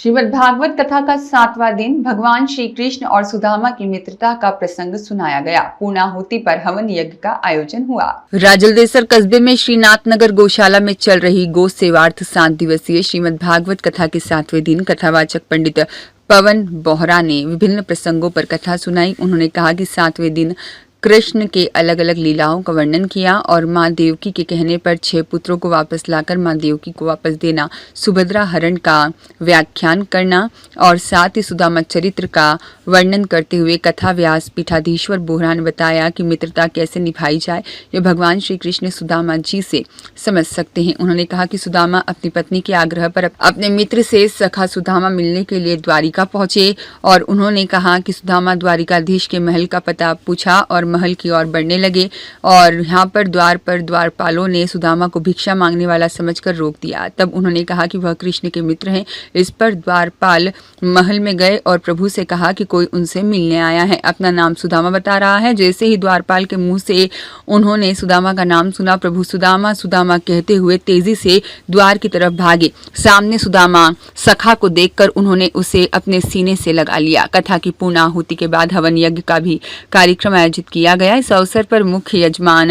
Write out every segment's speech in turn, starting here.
श्रीमद् भागवत कथा का 7वां दिन भगवान श्री कृष्ण और सुदामा की मित्रता का प्रसंग सुनाया गया। पूर्णाहुति पर हवन यज्ञ का आयोजन हुआ। राजलदेसर कस्बे में श्रीनाथ नगर गौशाला में चल रही गौ सेवार्थ 7 दिवसीय श्रीमद् भागवत कथा के 7वें दिन कथावाचक पंडित पवन बोहरा ने विभिन्न प्रसंगों पर कथा सुनाई। उन्होंने कहा कि 7वें दिन कृष्ण के अलग अलग लीलाओं का वर्णन किया और माँ देवकी के कहने पर 6 पुत्रों को वापस लाकर माँ देवकी को वापस देना, सुभद्रा हरण का व्याख्यान करना और साथ ही सुदामा चरित्र का वर्णन करते हुए कथा व्यास पीठाधीश्वर बोहरा ने बताया कि मित्रता कैसे निभाई जाए यह भगवान श्री कृष्ण सुदामा जी से समझ सकते हैं। उन्होंने कहा कि सुदामा अपनी पत्नी के आग्रह पर अपने मित्र से सखा सुदामा मिलने के लिए द्वारिका पहुंचे और उन्होंने कहा कि सुदामा द्वारिकाधीश के महल का पता पूछा और महल की ओर बढ़ने लगे और यहाँ पर द्वारपालों ने सुदामा को भिक्षा मांगने वाला समझकर रोक दिया। तब उन्होंने कहा कि वह कृष्ण के मित्र हैं। इस पर द्वारपाल महल में गए और प्रभु से कहा कि कोई उनसे मिलने आया है, अपना नाम सुदामा बता रहा है। जैसे ही द्वारपाल के मुंह से उन्होंने सुदामा का नाम सुना, प्रभु सुदामा सुदामा कहते हुए तेजी से द्वार की तरफ भागे। सामने सुदामा सखा को देखकर उन्होंने उसे अपने सीने से लगा लिया। कथा की पूर्णाहुति के बाद हवन यज्ञ का भी कार्यक्रम आयोजित किया गया। इस अवसर पर मुख्य यजमान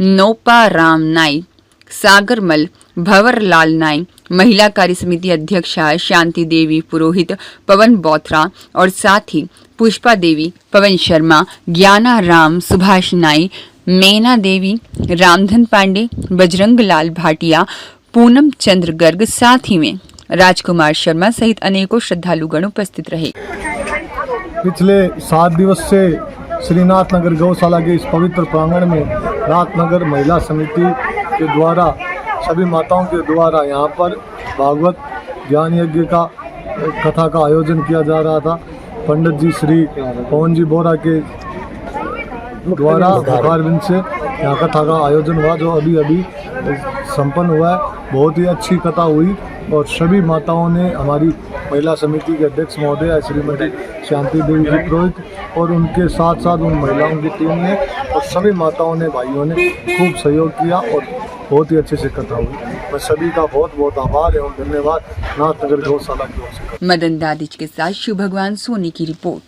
नोपा राम नाई, सागरमल भंवरलाल नाई, महिला कार्य समिति अध्यक्षा शांति देवी पुरोहित, पवन बोथरा और साथ ही पुष्पा देवी, पवन शर्मा, ज्ञाना राम, सुभाष नाई, मेना देवी, रामधन पांडे, बजरंग लाल भाटिया, पूनम चंद्र गर्ग, साथ ही में राजकुमार शर्मा सहित अनेकों श्रद्धालुगण उपस्थित रहे। पिछले 7 दिवस से श्रीनाथ नगर गौशाला के इस पवित्र प्रांगण में नाथनगर महिला समिति के द्वारा सभी माताओं के द्वारा यहाँ पर भागवत ज्ञान यज्ञ का कथा का आयोजन किया जा रहा था। पंडित जी श्री पवन जी बोहरा के द्वारा मुखारबिंद से यहाँ कथा का आयोजन हुआ जो अभी संपन्न हुआ है। बहुत ही अच्छी कथा हुई और सभी माताओं ने, हमारी महिला समिति के अध्यक्ष महोदय श्रीमती शांति देवी जी पुरोहित और उनके साथ साथ उन महिलाओं की टीम ने और सभी माताओं ने, भाइयों ने खूब सहयोग किया और बहुत ही अच्छे से कथा हुई। मैं सभी का बहुत बहुत आभार एवं धन्यवाद नाथनगर गौशाला की ओर से। मदन दादिच के साथ शिव भगवान सोनी की रिपोर्ट।